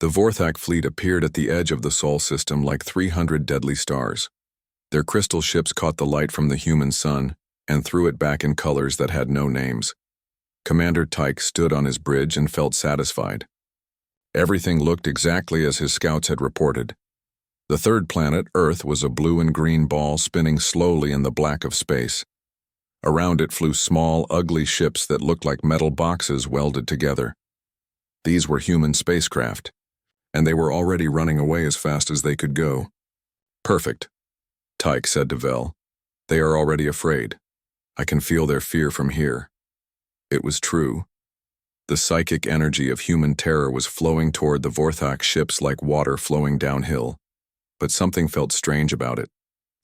The Vorthak fleet appeared at the edge of the Sol system like 300 deadly stars. Their crystal ships caught the light from the human sun and threw it back in colors that had no names. Commander Tyke stood on his bridge and felt satisfied. Everything looked exactly as his scouts had reported. The third planet, Earth, was a blue and green ball spinning slowly in the black of space. Around it flew small, ugly ships that looked like metal boxes welded together. These were human spacecraft, and they were already running away as fast as they could go. "Perfect," Tyke said to Vel. "They are already afraid. I can feel their fear from here." It was true. The psychic energy of human terror was flowing toward the Vorthak ships like water flowing downhill. But something felt strange about it.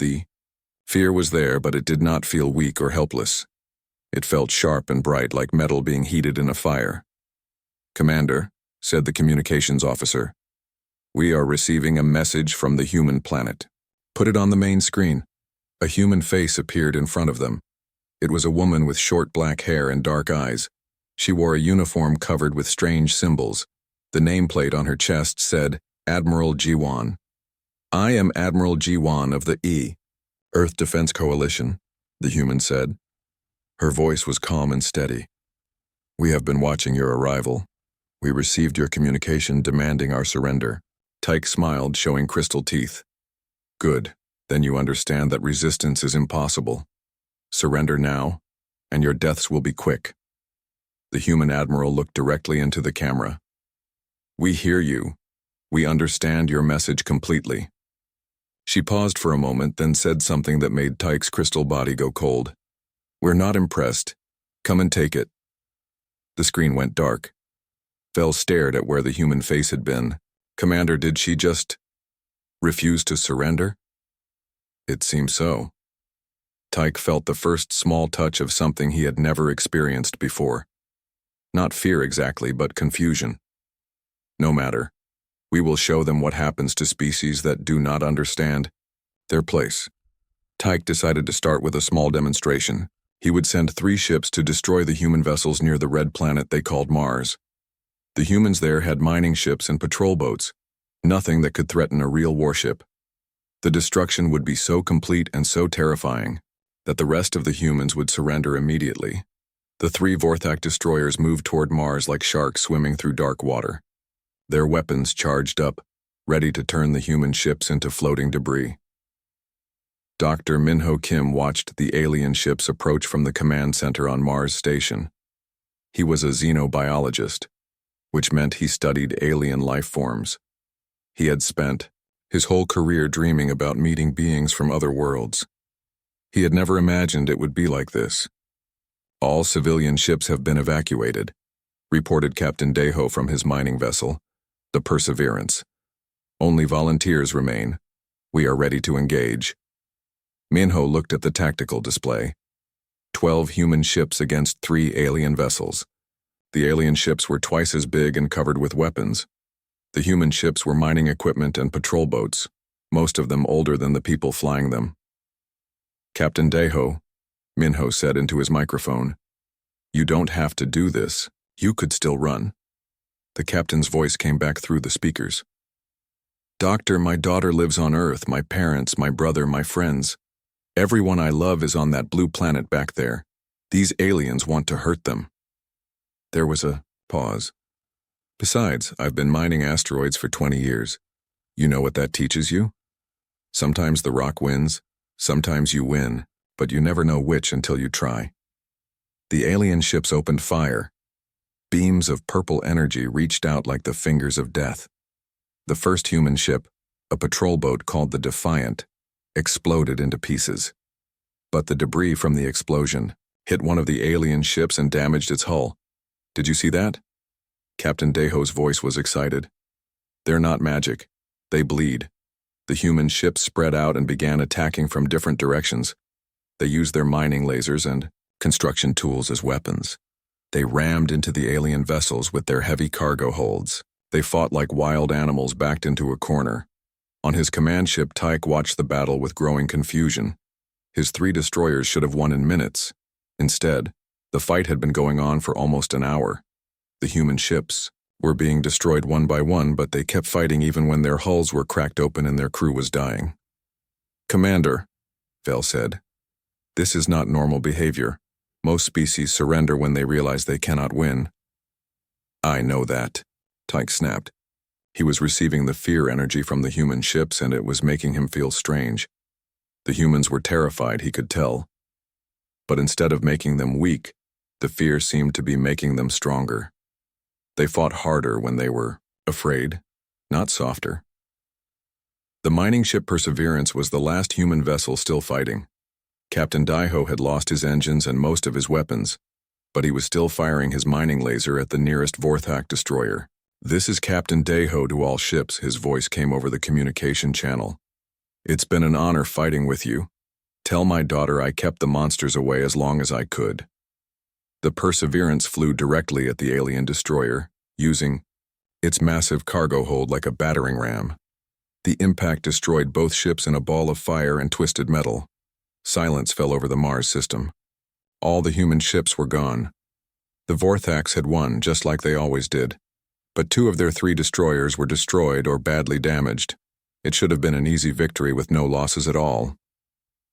The fear was there, but it did not feel weak or helpless. It felt sharp and bright, like metal being heated in a fire. "Commander," said the communications officer, "we are receiving a message from the human planet." "Put it on the main screen." A human face appeared in front of them. It was a woman with short black hair and dark eyes. She wore a uniform covered with strange symbols. The nameplate on her chest said, "Admiral Jiwan." "I am Admiral Jiwan of the Earth Defense Coalition," the human said. Her voice was calm and steady. "We have been watching your arrival. We received your communication demanding our surrender." Tyke smiled, showing crystal teeth. "Good. Then you understand that resistance is impossible. Surrender now, and your deaths will be quick." The human admiral looked directly into the camera. "We hear you. We understand your message completely." She paused for a moment, then said something that made Tyke's crystal body go cold. "We're not impressed. Come and take it." The screen went dark. Vel stared at where the human face had been. "Commander, did she just refuse to surrender?" "It seems so." Tyke felt the first small touch of something he had never experienced before. Not fear exactly, but confusion. "No matter. We will show them what happens to species that do not understand their place." Tyke decided to start with a small demonstration. He would send 3 ships to destroy the human vessels near the red planet they called Mars. The humans there had mining ships and patrol boats, nothing that could threaten a real warship. The destruction would be so complete and so terrifying that the rest of the humans would surrender immediately. The 3 Vorthak destroyers moved toward Mars like sharks swimming through dark water. Their weapons charged up, ready to turn the human ships into floating debris. Dr. Minho Kim watched the alien ships approach from the command center on Mars station. He was a xenobiologist, which meant he studied alien life forms. He had spent his whole career dreaming about meeting beings from other worlds. He had never imagined it would be like this. "All civilian ships have been evacuated," reported Captain Deho from his mining vessel, the Perseverance. "Only volunteers remain. We are ready to engage." Minho looked at the tactical display. 12 human ships against 3 alien vessels. The alien ships were twice as big and covered with weapons. The human ships were mining equipment and patrol boats, most of them older than the people flying them. "Captain Deho," Minho said into his microphone, "you don't have to do this. You could still run." The captain's voice came back through the speakers. "Doctor, my daughter lives on Earth, my parents, my brother, my friends. Everyone I love is on that blue planet back there. These aliens want to hurt them." There was a pause. "Besides, I've been mining asteroids for 20 years. You know what that teaches you? Sometimes the rock wins, sometimes you win, but you never know which until you try." The alien ships opened fire. Beams of purple energy reached out like the fingers of death. The first human ship, a patrol boat called the Defiant, exploded into pieces. But the debris from the explosion hit one of the alien ships and damaged its hull. "Did you see that?" Captain Deho's voice was excited. "They're not magic. They bleed." The human ships spread out and began attacking from different directions. They used their mining lasers and construction tools as weapons. They rammed into the alien vessels with their heavy cargo holds. They fought like wild animals backed into a corner. On his command ship, Tyke watched the battle with growing confusion. His 3 destroyers should have won in minutes. Instead, the fight had been going on for almost an hour. The human ships were being destroyed one by one, but they kept fighting even when their hulls were cracked open and their crew was dying. "Commander," Vel said, "this is not normal behavior. Most species surrender when they realize they cannot win." "I know that," Tyke snapped. He was receiving the fear energy from the human ships, and it was making him feel strange. The humans were terrified, he could tell. But instead of making them weak, the fear seemed to be making them stronger. They fought harder when they were afraid, not softer. The mining ship Perseverance was the last human vessel still fighting. Captain Daiho had lost his engines and most of his weapons, but he was still firing his mining laser at the nearest Vorthak destroyer. "This is Captain Daiho to all ships," his voice came over the communication channel. "It's been an honor fighting with you. Tell my daughter I kept the monsters away as long as I could." The Perseverance flew directly at the alien destroyer, using its massive cargo hold like a battering ram. The impact destroyed both ships in a ball of fire and twisted metal. Silence fell over the Mars system. All the human ships were gone. The Vorthaks had won, just like they always did. But 2 of their 3 destroyers were destroyed or badly damaged. It should have been an easy victory with no losses at all.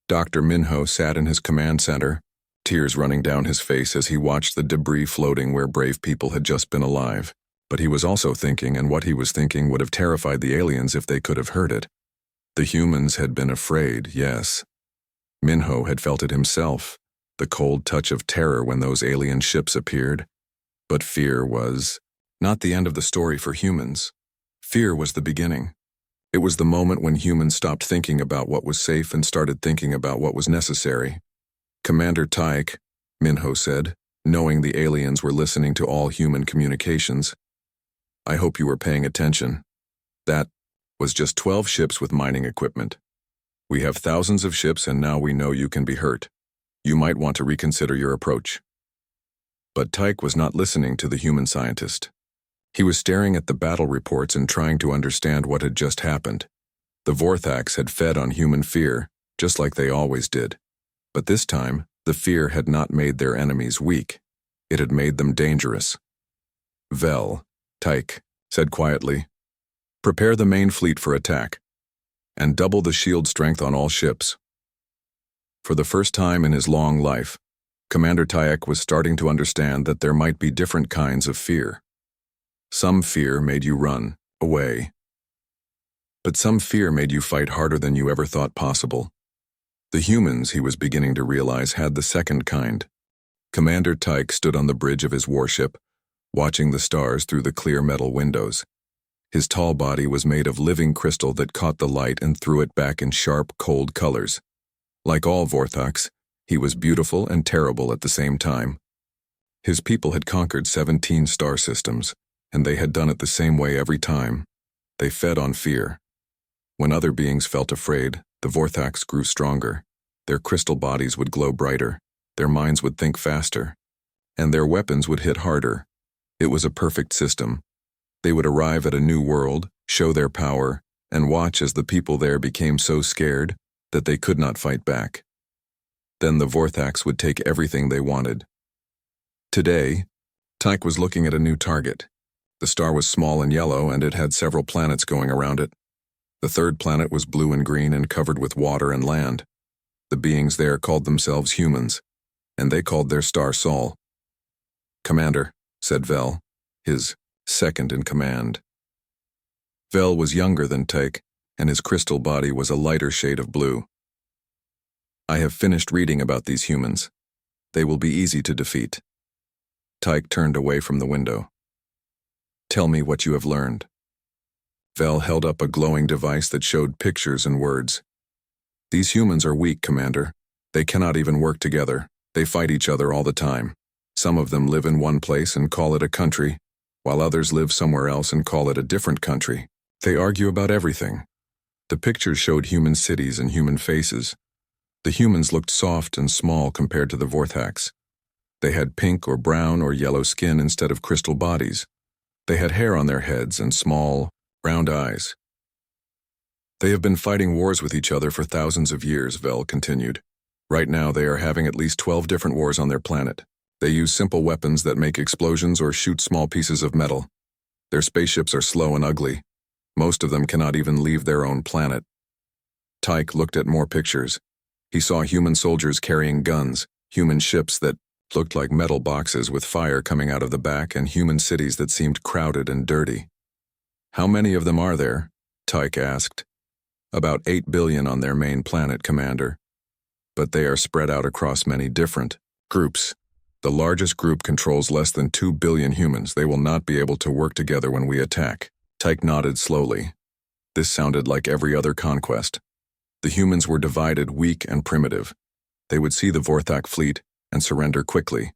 Dr. Minho sat in his command center, tears running down his face as he watched the debris floating where brave people had just been alive. But he was also thinking, and what he was thinking would have terrified the aliens if they could have heard it. The humans had been afraid, yes. Minho had felt it himself, the cold touch of terror when those alien ships appeared. But fear was not the end of the story for humans. Fear was the beginning. It was the moment when humans stopped thinking about what was safe and started thinking about what was necessary. "Commander Tyke," Minho said, knowing the aliens were listening to all human communications, "I hope you were paying attention. That was just 12 ships with mining equipment. We have thousands of ships, and now we know you can be hurt. You might want to reconsider your approach." But Tyke was not listening to the human scientist. He was staring at the battle reports and trying to understand what had just happened. The Vorthaks had fed on human fear, just like they always did. But this time, the fear had not made their enemies weak. It had made them dangerous. "Vel," Tyke said quietly, "prepare the main fleet for attack, and double the shield strength on all ships." For the first time in his long life, Commander Tyke was starting to understand that there might be different kinds of fear. Some fear made you run away, but some fear made you fight harder than you ever thought possible. The humans, he was beginning to realize, had the second kind. Commander Tyke stood on the bridge of his warship, watching the stars through the clear metal windows. His tall body was made of living crystal that caught the light and threw it back in sharp, cold colors. Like all Vorthaks, he was beautiful and terrible at the same time. His people had conquered 17 star systems, and they had done it the same way every time. They fed on fear. When other beings felt afraid, the Vorthaks grew stronger. Their crystal bodies would glow brighter, their minds would think faster, and their weapons would hit harder. It was a perfect system. They would arrive at a new world, show their power, and watch as the people there became so scared that they could not fight back. Then the Vorthaks would take everything they wanted. Today, Tyke was looking at a new target. The star was small and yellow, and it had several planets going around it. The third planet was blue and green and covered with water and land. The beings there called themselves humans, and they called their star Sol. "Commander," said Vel, his second in command. Vel was younger than Tyke, and his crystal body was a lighter shade of blue. "I have finished reading about these humans. They will be easy to defeat." Tyke turned away from the window. "Tell me what you have learned." Vel held up a glowing device that showed pictures and words. "These humans are weak, Commander. They cannot even work together. They fight each other all the time. Some of them live in one place and call it a country, while others live somewhere else and call it a different country. They argue about everything." The pictures showed human cities and human faces. The humans looked soft and small compared to the Vorthaks. They had pink or brown or yellow skin instead of crystal bodies. They had hair on their heads and small, round eyes. "They have been fighting wars with each other for thousands of years," Vel continued. "Right now they are having at least 12 different wars on their planet. They use simple weapons that make explosions or shoot small pieces of metal. Their spaceships are slow and ugly. Most of them cannot even leave their own planet. Tyke looked at more pictures. He saw human soldiers carrying guns, human ships that looked like metal boxes with fire coming out of the back, and human cities that seemed crowded and dirty. "How many of them are there?" Tyke asked. "About 8 billion on their main planet, Commander. But they are spread out across many different groups. The largest group controls less than 2 billion humans. They will not be able to work together when we attack." Tyke nodded slowly. This sounded like every other conquest. The humans were divided, weak and primitive. They would see the Vorthak fleet and surrender quickly.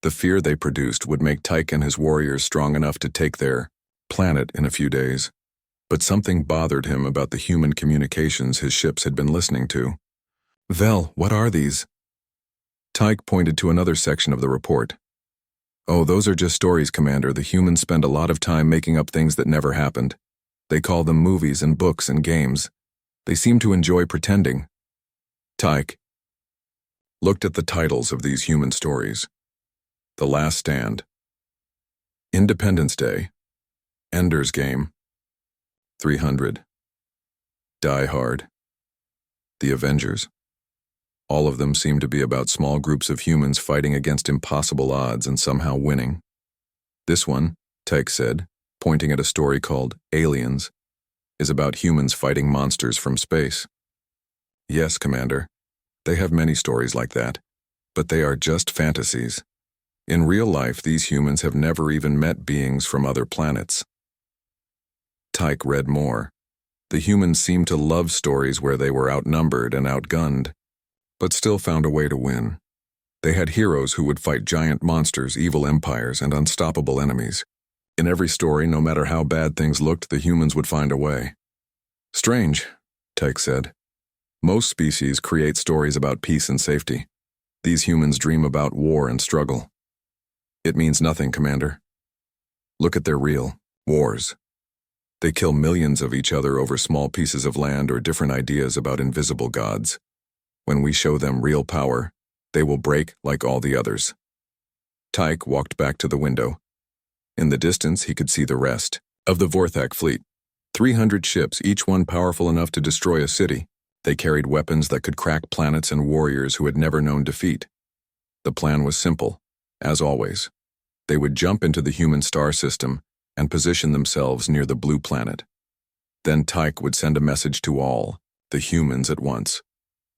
The fear they produced would make Tyke and his warriors strong enough to take their planet in a few days. But something bothered him about the human communications his ships had been listening to. "Vel, what are these?" Tyke pointed to another section of the report. "Oh, those are just stories, Commander. The humans spend a lot of time making up things that never happened. They call them movies and books and games. They seem to enjoy pretending." Tyke looked at the titles of these human stories. The Last Stand, Independence Day, Ender's Game, 300, Die Hard, The Avengers. All of them seem to be about small groups of humans fighting against impossible odds and somehow winning. "This one," Tyke said, pointing at a story called Aliens, "is about humans fighting monsters from space." "Yes, Commander. They have many stories like that, but they are just fantasies. In real life, these humans have never even met beings from other planets." Tyke read more. The humans seemed to love stories where they were outnumbered and outgunned, but still found a way to win. They had heroes who would fight giant monsters, evil empires, and unstoppable enemies. In every story, no matter how bad things looked, the humans would find a way. "Strange," Tyke said. "Most species create stories about peace and safety. These humans dream about war and struggle." "It means nothing, Commander. Look at their real wars. They kill millions of each other over small pieces of land or different ideas about invisible gods. When we show them real power, they will break like all the others." Tyke walked back to the window. In the distance, he could see the rest of the Vorthak fleet. 300 ships, each one powerful enough to destroy a city. They carried weapons that could crack planets and warriors who had never known defeat. The plan was simple, as always. They would jump into the human star system and position themselves near the blue planet. Then Tyke would send a message to all, the humans at once.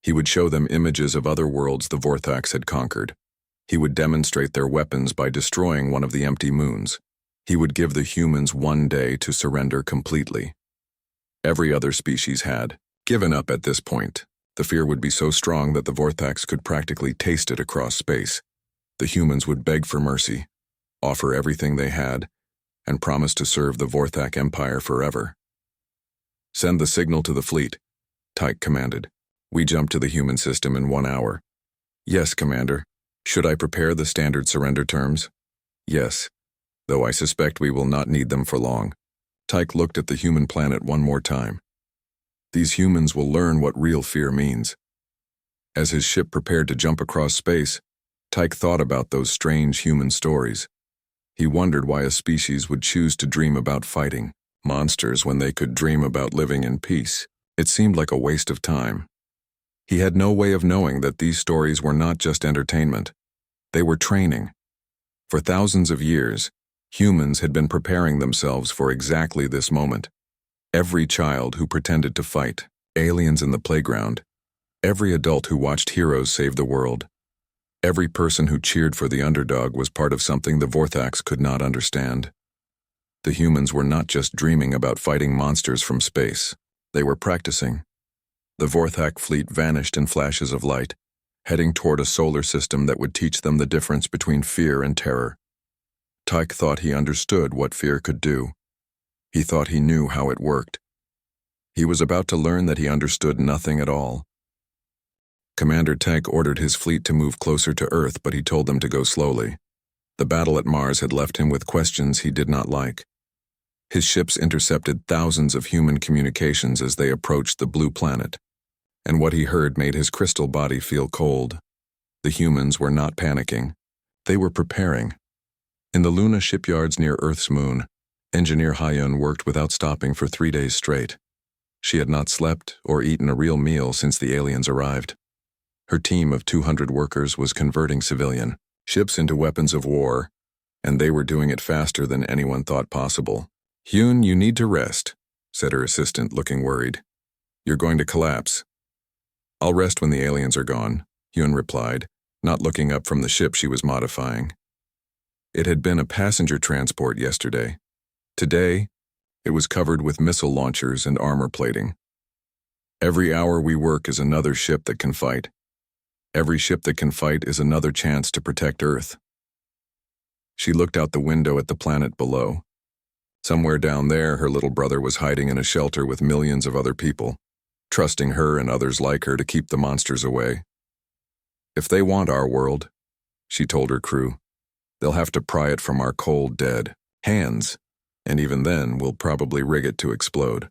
He would show them images of other worlds the Vorthaks had conquered. He would demonstrate their weapons by destroying one of the empty moons. He would give the humans one day to surrender completely. Every other species had given up at this point. The fear would be so strong that the Vorthaks could practically taste it across space. The humans would beg for mercy, offer everything they had, and promise to serve the Vorthak Empire forever. "Send the signal to the fleet," Tyke commanded. "We jump to the human system in 1 hour." "Yes, Commander. Should I prepare the standard surrender terms?" "Yes, though I suspect we will not need them for long." Tyke looked at the human planet one more time. These humans will learn what real fear means. As his ship prepared to jump across space, Tyke thought about those strange human stories. He wondered why a species would choose to dream about fighting monsters when they could dream about living in peace. It seemed like a waste of time. He had no way of knowing that these stories were not just entertainment. They were training. For thousands of years, humans had been preparing themselves for exactly this moment. Every child who pretended to fight, aliens in the playground, every adult who watched heroes save the world, every person who cheered for the underdog was part of something the Vorthaks could not understand. The humans were not just dreaming about fighting monsters from space. They were practicing. The Vorthak fleet vanished in flashes of light, heading toward a solar system that would teach them the difference between fear and terror. Tyke thought he understood what fear could do. He thought he knew how it worked. He was about to learn that he understood nothing at all. Commander Tyke ordered his fleet to move closer to Earth, but he told them to go slowly. The battle at Mars had left him with questions he did not like. His ships intercepted thousands of human communications as they approached the blue planet, and what he heard made his crystal body feel cold. The humans were not panicking. They were preparing. In the Luna shipyards near Earth's moon, Engineer Hyun worked without stopping for 3 days straight. She had not slept or eaten a real meal since the aliens arrived. Her team of 200 workers was converting civilian ships into weapons of war, and they were doing it faster than anyone thought possible. "Hyun, you need to rest," said her assistant, looking worried. "You're going to collapse." "I'll rest when the aliens are gone," Hyun replied, not looking up from the ship she was modifying. It had been a passenger transport yesterday. Today, it was covered with missile launchers and armor plating. "Every hour we work is another ship that can fight. Every ship that can fight is another chance to protect Earth." She looked out the window at the planet below. Somewhere down there, her little brother was hiding in a shelter with millions of other people, trusting her and others like her to keep the monsters away. "If they want our world," she told her crew, "they'll have to pry it from our cold, dead hands, and even then, we'll probably rig it to explode."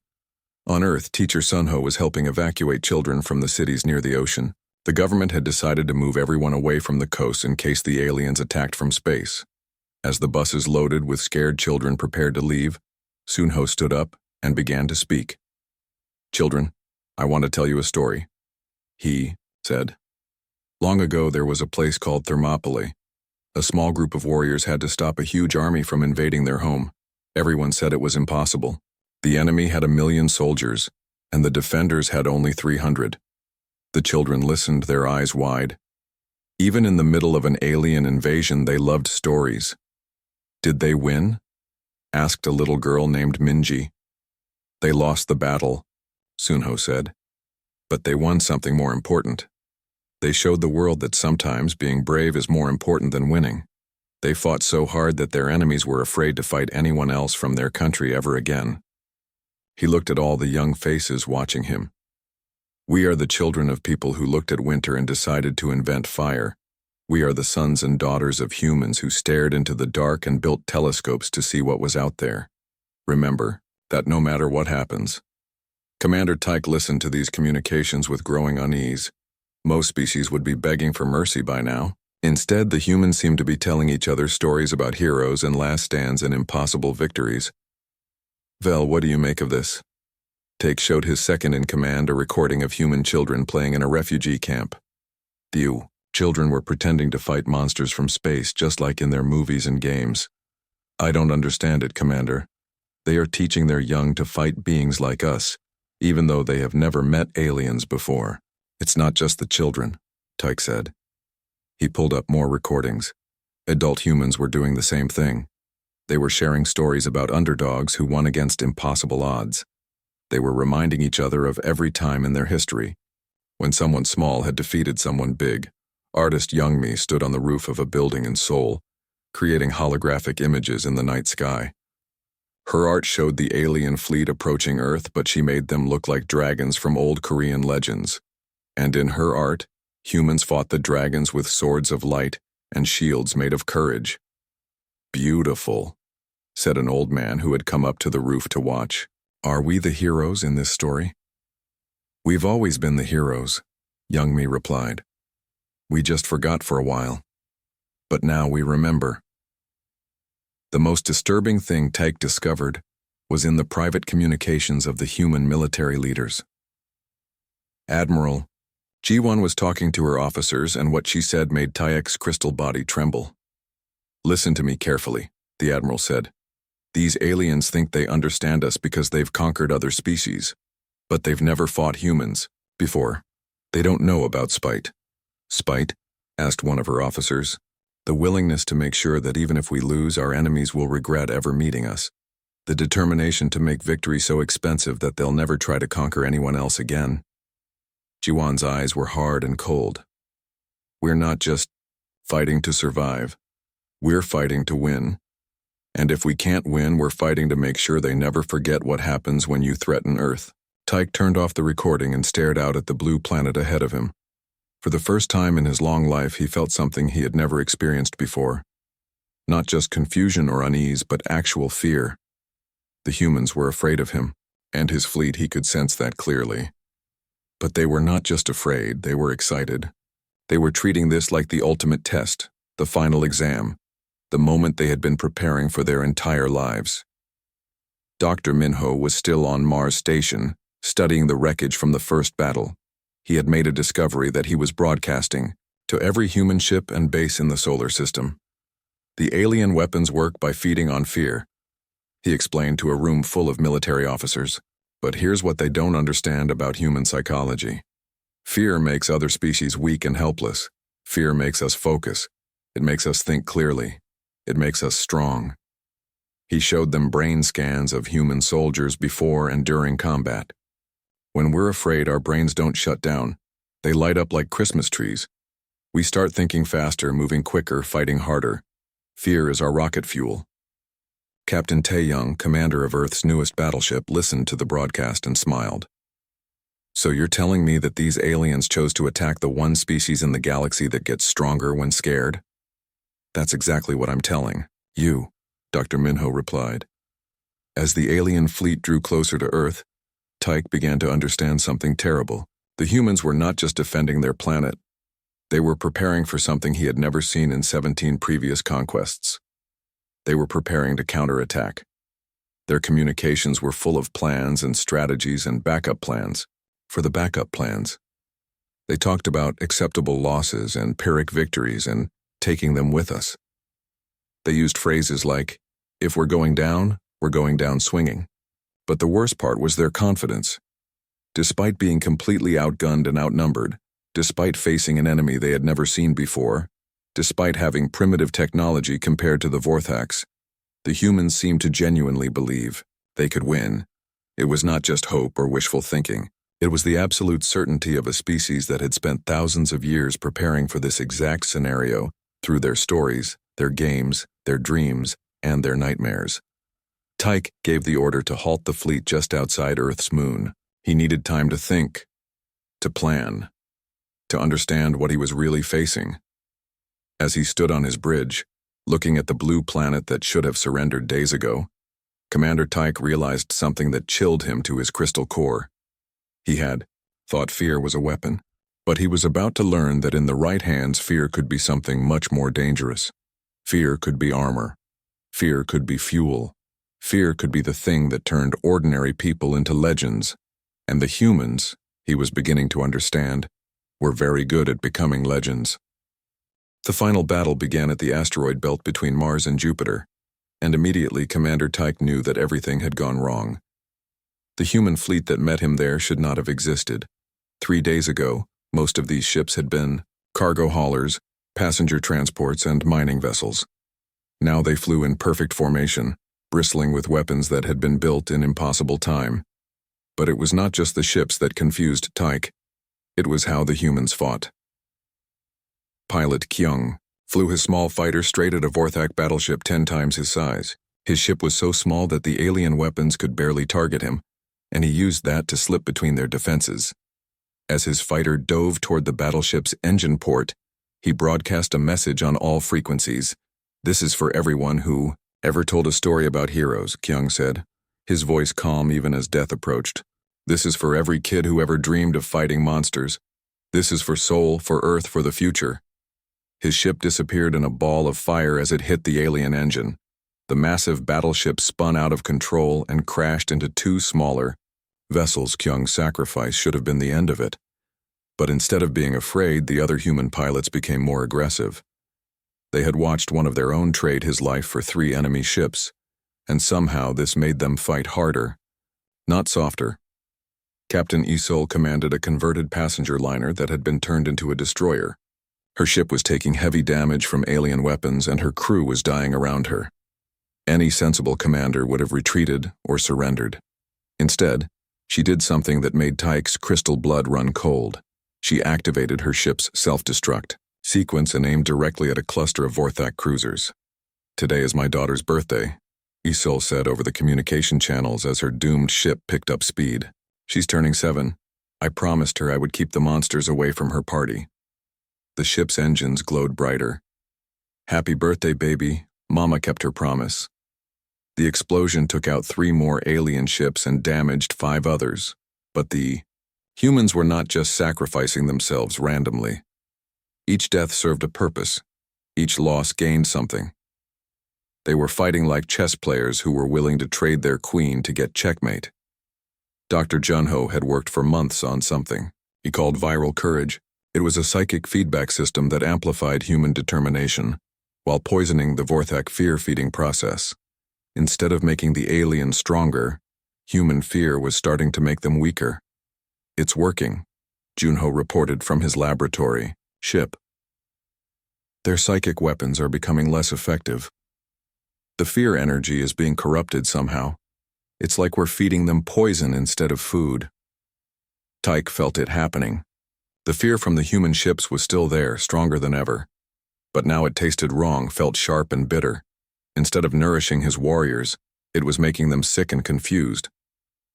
On Earth, Teacher Sunho was helping evacuate children from the cities near the ocean. The government had decided to move everyone away from the coast in case the aliens attacked from space. As the buses loaded with scared children prepared to leave, Sunho stood up and began to speak. "Children, I want to tell you a story," he said. "Long ago, there was a place called Thermopylae. A small group of warriors had to stop a huge army from invading their home. Everyone said it was impossible. The enemy had 1,000,000 soldiers, and the defenders had only 300. The children listened, their eyes wide. Even in the middle of an alien invasion, they loved stories. "Did they win?" asked a little girl named Minji. "They lost the battle," Sunho said. "But they won something more important. They showed the world that sometimes being brave is more important than winning. They fought so hard that their enemies were afraid to fight anyone else from their country ever again." He looked at all the young faces watching him. "We are the children of people who looked at winter and decided to invent fire. We are the sons and daughters of humans who stared into the dark and built telescopes to see what was out there. Remember that no matter what happens." Commander Tyke listened to these communications with growing unease. Most species would be begging for mercy by now. Instead, the humans seemed to be telling each other stories about heroes and last stands and impossible victories. "Vel, what do you make of this?" Take showed his second-in-command a recording of human children playing in a refugee camp. The children were pretending to fight monsters from space just like in their movies and games. "I don't understand it, Commander. They are teaching their young to fight beings like us, even though they have never met aliens before." "It's not just the children," Tyke said. He pulled up more recordings. Adult humans were doing the same thing. They were sharing stories about underdogs who won against impossible odds. They were reminding each other of every time in their history when someone small had defeated someone big. Artist Youngmi stood on the roof of a building in Seoul, creating holographic images in the night sky. Her art showed the alien fleet approaching Earth, but she made them look like dragons from old Korean legends. And in her art, humans fought the dragons with swords of light and shields made of courage. "Beautiful," said an old man who had come up to the roof to watch. "Are we the heroes in this story?" "We've always been the heroes," Youngmi replied. "We just forgot for a while. But now we remember." The most disturbing thing Tyke discovered was in the private communications of the human military leaders. Admiral Ji-won was talking to her officers, and what she said made Tyke's crystal body tremble. "Listen to me carefully," the admiral said. "These aliens think they understand us because they've conquered other species, but they've never fought humans before. They don't know about spite." "Spite?" asked one of her officers. "The willingness to make sure that even if we lose, our enemies will regret ever meeting us. The determination to make victory so expensive that they'll never try to conquer anyone else again." Ji-won's eyes were hard and cold. "We're not just fighting to survive. We're fighting to win. And if we can't win, we're fighting to make sure they never forget what happens when you threaten Earth." Tyke turned off the recording and stared out at the blue planet ahead of him. For the first time in his long life, he felt something he had never experienced before. Not just confusion or unease, but actual fear. The humans were afraid of him, and his fleet, he could sense that clearly. But they were not just afraid, they were excited. They were treating this like the ultimate test, the final exam, the moment they had been preparing for their entire lives. Dr. Minho was still on Mars Station, studying the wreckage from the first battle. He had made a discovery that he was broadcasting to every human ship and base in the solar system. The alien weapons work by feeding on fear, he explained to a room full of military officers. But here's what they don't understand about human psychology. Fear makes other species weak and helpless. Fear makes us focus. It makes us think clearly. It makes us strong. He showed them brain scans of human soldiers before and during combat. When we're afraid, our brains don't shut down. They light up like Christmas trees. We start thinking faster, moving quicker, fighting harder. Fear is our rocket fuel. Captain Tae-young, commander of Earth's newest battleship, listened to the broadcast and smiled. So you're telling me that these aliens chose to attack the one species in the galaxy that gets stronger when scared? That's exactly what I'm telling you, Dr. Minho replied. As the alien fleet drew closer to Earth, Tyke began to understand something terrible. The humans were not just defending their planet. They were preparing for something he had never seen in 17 previous conquests. They were preparing to counterattack. Their communications were full of plans and strategies and backup plans. For the backup plans, they talked about acceptable losses and Pyrrhic victories and taking them with us. They used phrases like, if we're going down swinging. But the worst part was their confidence. Despite being completely outgunned and outnumbered, despite facing an enemy they had never seen before, despite having primitive technology compared to the Vorthax, the humans seemed to genuinely believe they could win. It was not just hope or wishful thinking. It was the absolute certainty of a species that had spent thousands of years preparing for this exact scenario through their stories, their games, their dreams, and their nightmares. Tyke gave the order to halt the fleet just outside Earth's moon. He needed time to think, to plan, to understand what he was really facing. As he stood on his bridge, looking at the blue planet that should have surrendered days ago, Commander Tyke realized something that chilled him to his crystal core. He had thought fear was a weapon, but he was about to learn that in the right hands fear could be something much more dangerous. Fear could be armor. Fear could be fuel. Fear could be the thing that turned ordinary people into legends. And the humans, he was beginning to understand, were very good at becoming legends. The final battle began at the asteroid belt between Mars and Jupiter, and immediately Commander Tyke knew that everything had gone wrong. The human fleet that met him there should not have existed. 3 days ago, most of these ships had been cargo haulers, passenger transports, and mining vessels. Now they flew in perfect formation, bristling with weapons that had been built in impossible time. But it was not just the ships that confused Tyke. It was how the humans fought. Pilot Kyung flew his small fighter straight at a Vorthak battleship 10 times his size. His ship was so small that the alien weapons could barely target him, and he used that to slip between their defenses. As his fighter dove toward the battleship's engine port, he broadcast a message on all frequencies. This is for everyone who ever told a story about heroes, Kyung said, his voice calm even as death approached. This is for every kid who ever dreamed of fighting monsters. This is for Seoul, for Earth, for the future. His ship disappeared in a ball of fire as it hit the alien engine. The massive battleship spun out of control and crashed into 2 smaller vessels. Kyung's sacrifice should have been the end of it. But instead of being afraid, the other human pilots became more aggressive. They had watched one of their own trade his life for 3 enemy ships, and somehow this made them fight harder, not softer. Captain Isol commanded a converted passenger liner that had been turned into a destroyer. Her ship was taking heavy damage from alien weapons and her crew was dying around her. Any sensible commander would have retreated or surrendered. Instead, she did something that made Tyke's crystal blood run cold. She activated her ship's self-destruct sequence and aimed directly at a cluster of Vorthak cruisers. Today is my daughter's birthday, Isol said over the communication channels as her doomed ship picked up speed. She's turning 7. I promised her I would keep the monsters away from her party. The ship's engines glowed brighter. Happy birthday, baby. Mama kept her promise. The explosion took out 3 more alien ships and damaged 5 others. But the humans were not just sacrificing themselves randomly. Each death served a purpose. Each loss gained something. They were fighting like chess players who were willing to trade their queen to get checkmate. Dr. Junho had worked for months on something he called viral courage. It was a psychic feedback system that amplified human determination while poisoning the Vorthak fear-feeding process. Instead of making the aliens stronger, human fear was starting to make them weaker. "It's working," Junho reported from his laboratory ship. "Their psychic weapons are becoming less effective. The fear energy is being corrupted somehow. It's like we're feeding them poison instead of food." Tyke felt it happening. The fear from the human ships was still there, stronger than ever. But now it tasted wrong, felt sharp and bitter. Instead of nourishing his warriors, it was making them sick and confused.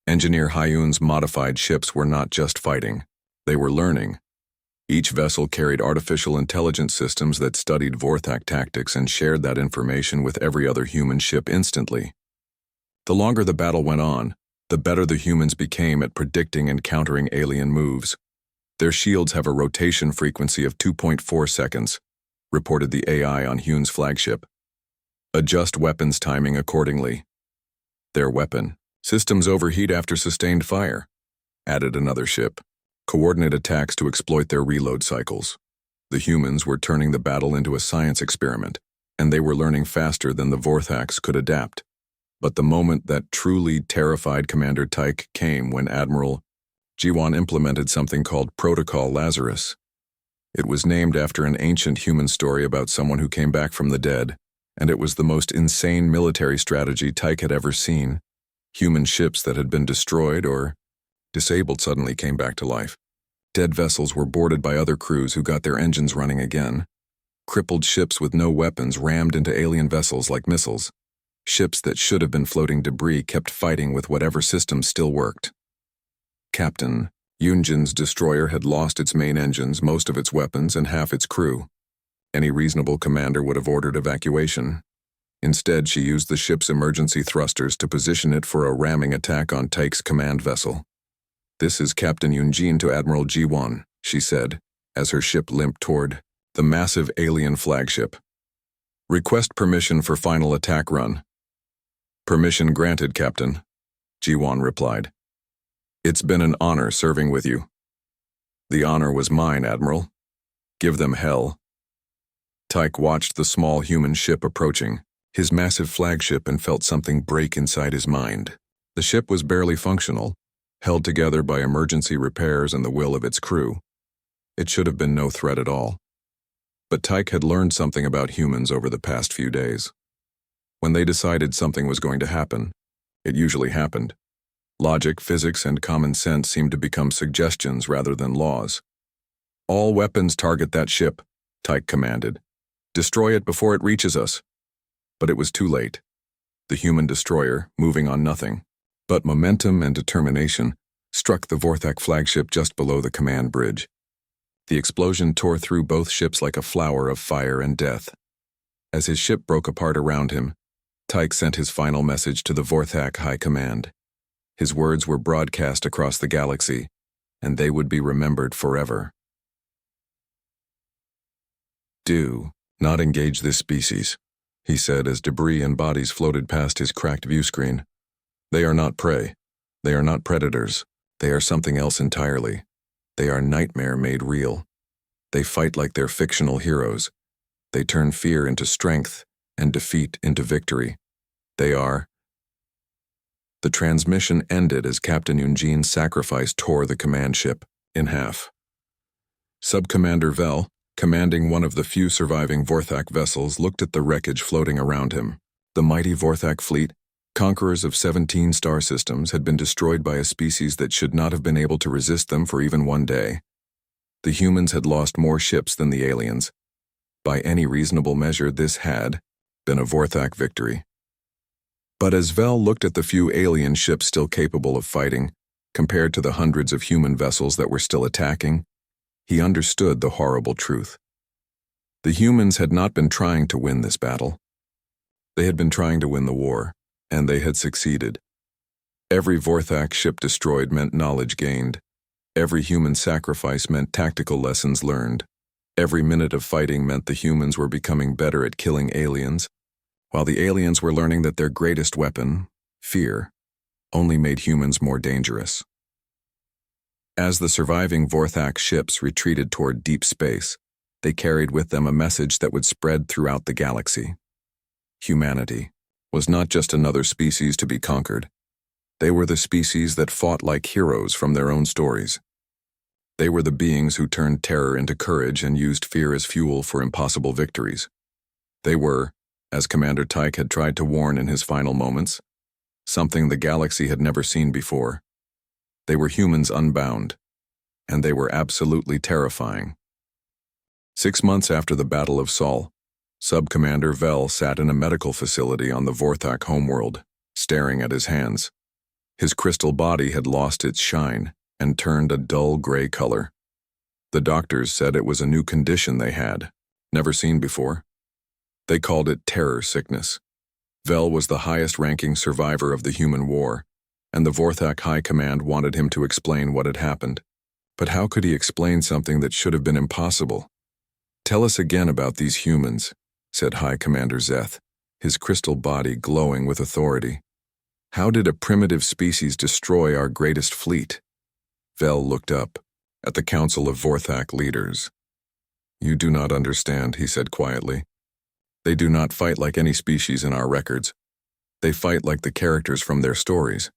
Engineer Hyun's modified ships were not just fighting. They were learning. Each vessel carried artificial intelligence systems that studied Vorthak tactics and shared that information with every other human ship instantly. The longer the battle went on, the better the humans became at predicting and countering alien moves. "Their shields have a rotation frequency of 2.4 seconds, reported the AI on Hyun's flagship. "Adjust weapons timing accordingly." "Their weapon systems overheat after sustained fire," added another ship. "Coordinate attacks to exploit their reload cycles." The humans were turning the battle into a science experiment, and they were learning faster than the Vorthaks could adapt. But the moment that truly terrified Commander Tyke came when Admiral Jiwon implemented something called Protocol Lazarus. It was named after an ancient human story about someone who came back from the dead, and it was the most insane military strategy Tyke had ever seen. Human ships that had been destroyed or disabled suddenly came back to life. Dead vessels were boarded by other crews who got their engines running again. Crippled ships with no weapons rammed into alien vessels like missiles. Ships that should have been floating debris kept fighting with whatever systems still worked. Captain Yunjin's destroyer had lost its main engines, most of its weapons, and half its crew. Any reasonable commander would have ordered evacuation. Instead, she used the ship's emergency thrusters to position it for a ramming attack on Tyke's command vessel. "This is Captain Yunjin to Admiral Jiwon," she said, as her ship limped toward the massive alien flagship. "Request permission for final attack run." "Permission granted, Captain," Jiwon replied. "It's been an honor serving with you." "The honor was mine, Admiral. Give them hell." Tyke watched the small human ship approaching, his massive flagship, and felt something break inside his mind. The ship was barely functional, held together by emergency repairs and the will of its crew. It should have been no threat at all. But Tyke had learned something about humans over the past few days. When they decided something was going to happen, it usually happened. Logic, physics, and common sense seemed to become suggestions rather than laws. "All weapons target that ship," Tyke commanded. "Destroy it before it reaches us." But it was too late. The human destroyer, moving on nothing but momentum and determination, struck the Vorthak flagship just below the command bridge. The explosion tore through both ships like a flower of fire and death. As his ship broke apart around him, Tyke sent his final message to the Vorthak High Command. His words were broadcast across the galaxy, and they would be remembered forever. "Do not engage this species," he said as debris and bodies floated past his cracked view screen. "They are not prey. They are not predators. They are something else entirely. They are nightmare made real. They fight like they're fictional heroes. They turn fear into strength and defeat into victory. They are..." The transmission ended as Captain Yunjin's sacrifice tore the command ship in half. Sub-Commander Vel, commanding one of the few surviving Vorthak vessels, looked at the wreckage floating around him. The mighty Vorthak fleet, conquerors of 17 star systems, had been destroyed by a species that should not have been able to resist them for even one day. The humans had lost more ships than the aliens. By any reasonable measure, this had been a Vorthak victory. But as Vel looked at the few alien ships still capable of fighting, compared to the hundreds of human vessels that were still attacking, he understood the horrible truth. The humans had not been trying to win this battle. They had been trying to win the war, and they had succeeded. Every Vorthak ship destroyed meant knowledge gained. Every human sacrifice meant tactical lessons learned. Every minute of fighting meant the humans were becoming better at killing aliens, while the aliens were learning that their greatest weapon, fear, only made humans more dangerous. As the surviving Vorthak ships retreated toward deep space, they carried with them a message that would spread throughout the galaxy. Humanity was not just another species to be conquered. They were the species that fought like heroes from their own stories. They were the beings who turned terror into courage and used fear as fuel for impossible victories. They were, as Commander Tyke had tried to warn in his final moments, something the galaxy had never seen before. They were humans unbound, and they were absolutely terrifying. 6 months after the Battle of Sol, Sub-Commander Vel sat in a medical facility on the Vorthak homeworld, staring at his hands. His crystal body had lost its shine and turned a dull gray color. The doctors said it was a new condition they had, never seen before. They called it terror sickness. Vel was the highest-ranking survivor of the human war, and the Vorthak High Command wanted him to explain what had happened. But how could he explain something that should have been impossible? "Tell us again about these humans," said High Commander Zeth, his crystal body glowing with authority. "How did a primitive species destroy our greatest fleet?" Vel looked up at the Council of Vorthak leaders. "You do not understand," he said quietly. "They do not fight like any species in our records. They fight like the characters from their stories.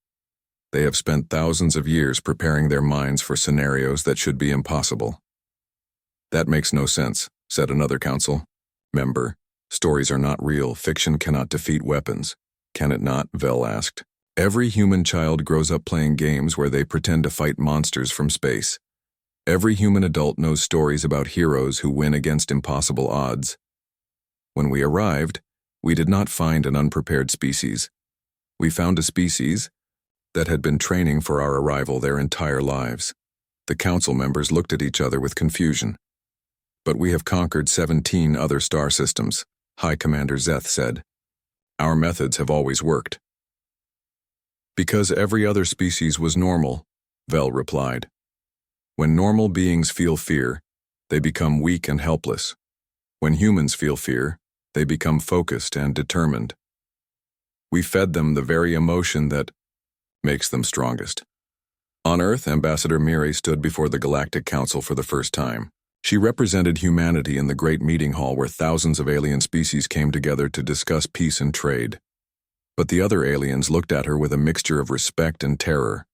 They have spent thousands of years preparing their minds for scenarios that should be impossible." "That makes no sense," said another council member. "Stories are not real. Fiction cannot defeat weapons." "Can it not?" Vel asked. "Every human child grows up playing games where they pretend to fight monsters from space. Every human adult knows stories about heroes who win against impossible odds. When we arrived, we did not find an unprepared species. We found a species that had been training for our arrival their entire lives." The council members looked at each other with confusion. "But we have conquered 17 other star systems," High Commander Zeth said. "Our methods have always worked." "Because every other species was normal," Vel replied. "When normal beings feel fear, they become weak and helpless. When humans feel fear, they become focused and determined. We fed them the very emotion that makes them strongest." On Earth, Ambassador Mire stood before the Galactic Council for the first time. She represented humanity in the great meeting hall where thousands of alien species came together to discuss peace and trade. But the other aliens looked at her with a mixture of respect and terror.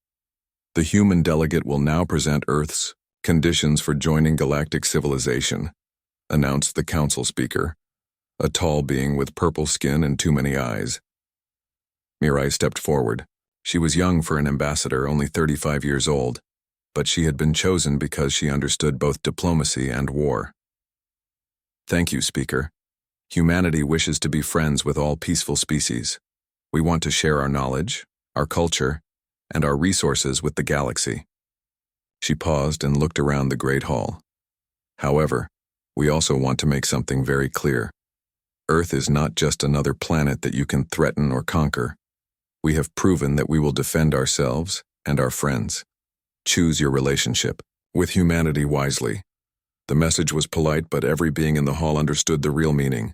"The human delegate will now present Earth's conditions for joining galactic civilization," announced the council speaker, a tall being with purple skin and too many eyes. Mirai stepped forward. She was young for an ambassador, only 35 years old, but she had been chosen because she understood both diplomacy and war. "Thank you, Speaker. Humanity wishes to be friends with all peaceful species. We want to share our knowledge, our culture, and our resources with the galaxy." She paused and looked around the great hall. "However, we also want to make something very clear. Earth is not just another planet that you can threaten or conquer. We have proven that we will defend ourselves and our friends. Choose your relationship with humanity wisely." The message was polite, but every being in the hall understood the real meaning.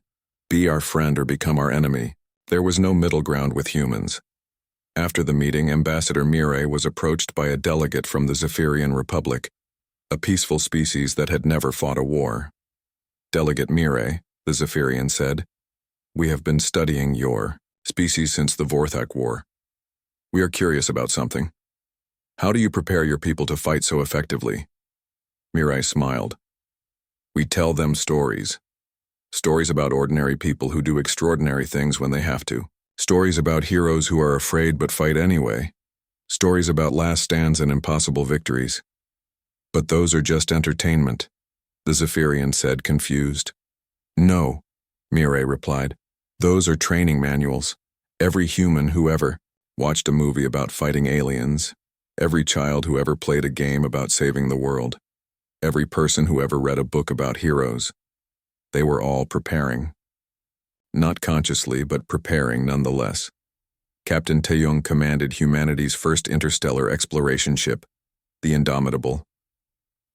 Be our friend or become our enemy. There was no middle ground with humans. After the meeting, Ambassador Mire was approached by a delegate from the Zephyrian Republic, a peaceful species that had never fought a war. "Delegate Mire," the Zephyrian said, "we have been studying your species since the Vorthak War. We are curious about something. How do you prepare your people to fight so effectively?" Mirai smiled. "We tell them stories. Stories about ordinary people who do extraordinary things when they have to. Stories about heroes who are afraid but fight anyway. Stories about last stands and impossible victories. But those are just entertainment," the Zephyrian said, confused. "No," Mirai replied. "Those are training manuals. Every human who ever watched a movie about fighting aliens, every child who ever played a game about saving the world, every person who ever read a book about heroes, they were all preparing. Not consciously, but preparing nonetheless." Captain Taeyong commanded humanity's first interstellar exploration ship, the Indomitable.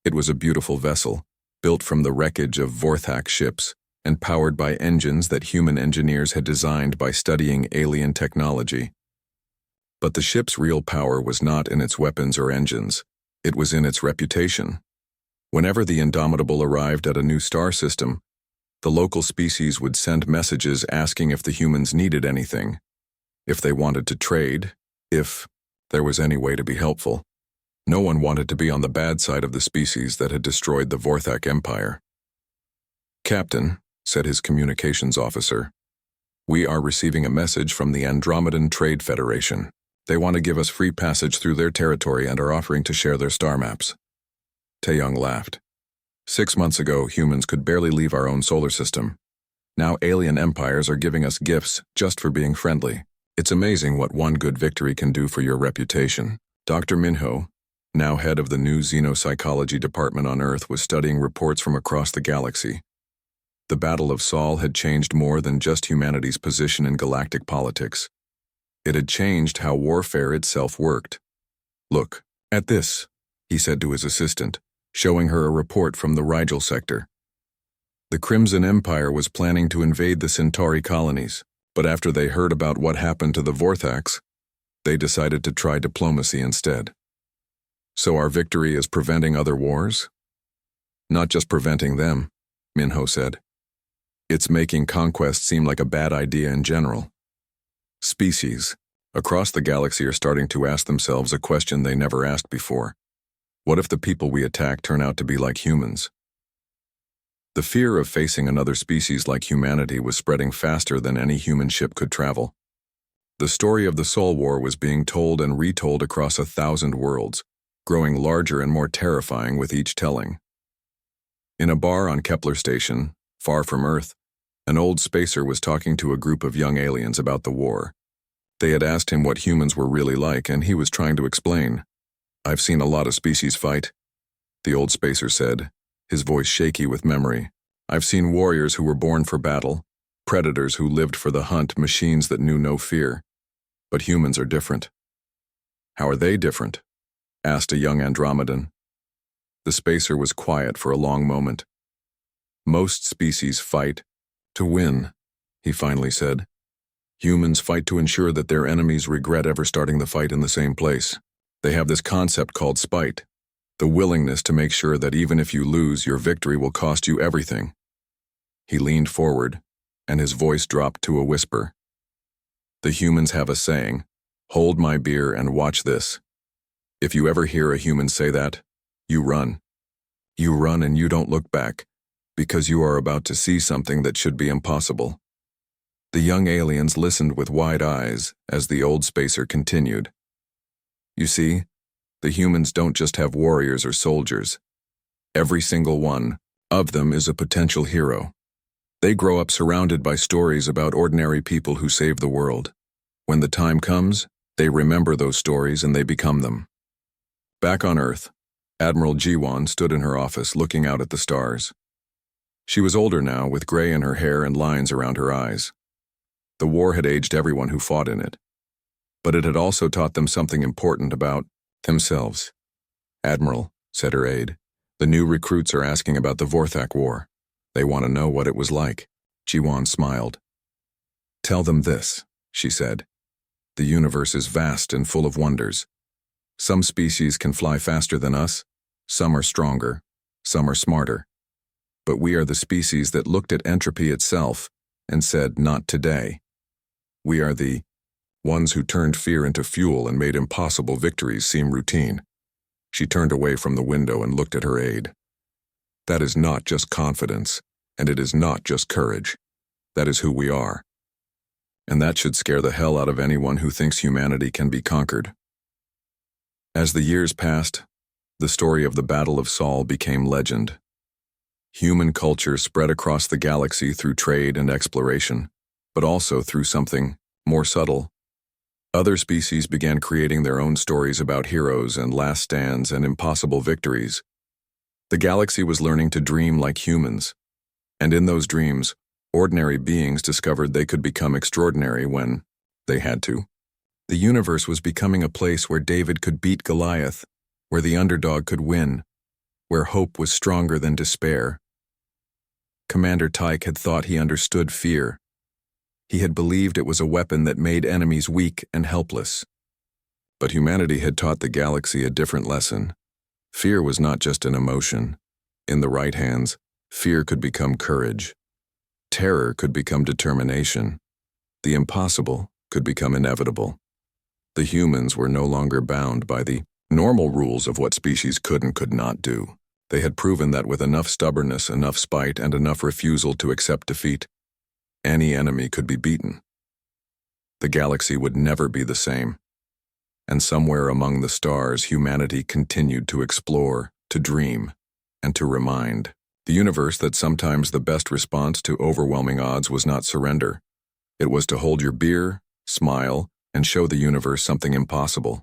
It was a beautiful vessel, built from the wreckage of Vorthak ships and powered by engines that human engineers had designed by studying alien technology. But the ship's real power was not in its weapons or engines, it was in its reputation. Whenever the Indomitable arrived at a new star system, the local species would send messages asking if the humans needed anything, if they wanted to trade, if there was any way to be helpful. No one wanted to be on the bad side of the species that had destroyed the Vorthak Empire. "Captain," said his communications officer, "we are receiving a message from the Andromedan Trade Federation. They want to give us free passage through their territory and are offering to share their star maps." Taeyong laughed. 6 months ago, humans could barely leave our own solar system. Now alien empires are giving us gifts just for being friendly. It's amazing what one good victory can do for your reputation. Dr. Minho, now head of the new xenopsychology department on Earth, was studying reports from across the galaxy. The Battle of Sol had changed more than just humanity's position in galactic politics. It had changed how warfare itself worked. "Look at this," he said to his assistant, showing her a report from the Rigel sector. The Crimson Empire was planning to invade the Centauri colonies, but after they heard about what happened to the Vorthaks, they decided to try diplomacy instead. "So our victory is preventing other wars?" "Not just preventing them," Minho said. "It's making conquest seem like a bad idea in general." Species across the galaxy are starting to ask themselves a question they never asked before. What if the people we attack turn out to be like humans? The fear of facing another species like humanity was spreading faster than any human ship could travel. The story of the Sol War was being told and retold across 1,000 worlds, growing larger and more terrifying with each telling. In a bar on Kepler Station, far from Earth, an old spacer was talking to a group of young aliens about the war. They had asked him what humans were really like, and he was trying to explain. "I've seen a lot of species fight," the old spacer said, his voice shaky with memory. "I've seen warriors who were born for battle, predators who lived for the hunt, machines that knew no fear. But humans are different." "How are they different?" asked a young Andromedan. The spacer was quiet for a long moment. "Most species fight to win," he finally said. "Humans fight to ensure that their enemies regret ever starting the fight in the same place. They have this concept called spite, the willingness to make sure that even if you lose, your victory will cost you everything." He leaned forward, and his voice dropped to a whisper. "The humans have a saying, 'Hold my beer and watch this.' If you ever hear a human say that, you run. You run and you don't look back, because you are about to see something that should be impossible." The young aliens listened with wide eyes as the old spacer continued. "You see, the humans don't just have warriors or soldiers. Every single one of them is a potential hero. They grow up surrounded by stories about ordinary people who save the world. When the time comes, they remember those stories and they become them." Back on Earth, Admiral Jiwon stood in her office looking out at the stars. She was older now, with gray in her hair and lines around her eyes. The war had aged everyone who fought in it, but it had also taught them something important about themselves. "Admiral," said her aide, "the new recruits are asking about the Vorthak War. They want to know what it was like." Jiwon smiled. "Tell them this," she said. "The universe is vast and full of wonders. Some species can fly faster than us, some are stronger, some are smarter. But we are the species that looked at entropy itself and said, 'Not today.' We are the ones who turned fear into fuel and made impossible victories seem routine." She turned away from the window and looked at her aide. "That is not just confidence, and it is not just courage. That is who we are. And that should scare the hell out of anyone who thinks humanity can be conquered." As the years passed, the story of the Battle of Sol became legend. Human culture spread across the galaxy through trade and exploration, but also through something more subtle. Other species began creating their own stories about heroes and last stands and impossible victories. The galaxy was learning to dream like humans, and in those dreams, ordinary beings discovered they could become extraordinary when they had to. The universe was becoming a place where David could beat Goliath, where the underdog could win, where hope was stronger than despair. Commander Tyke had thought he understood fear. He had believed it was a weapon that made enemies weak and helpless. But humanity had taught the galaxy a different lesson. Fear was not just an emotion. In the right hands, fear could become courage. Terror could become determination. The impossible could become inevitable. The humans were no longer bound by the normal rules of what species could and could not do. They had proven that with enough stubbornness, enough spite, and enough refusal to accept defeat, any enemy could be beaten. The galaxy would never be the same. And somewhere among the stars, humanity continued to explore, to dream, and to remind the universe that sometimes the best response to overwhelming odds was not surrender. It was to hold your beer, smile, and show the universe something impossible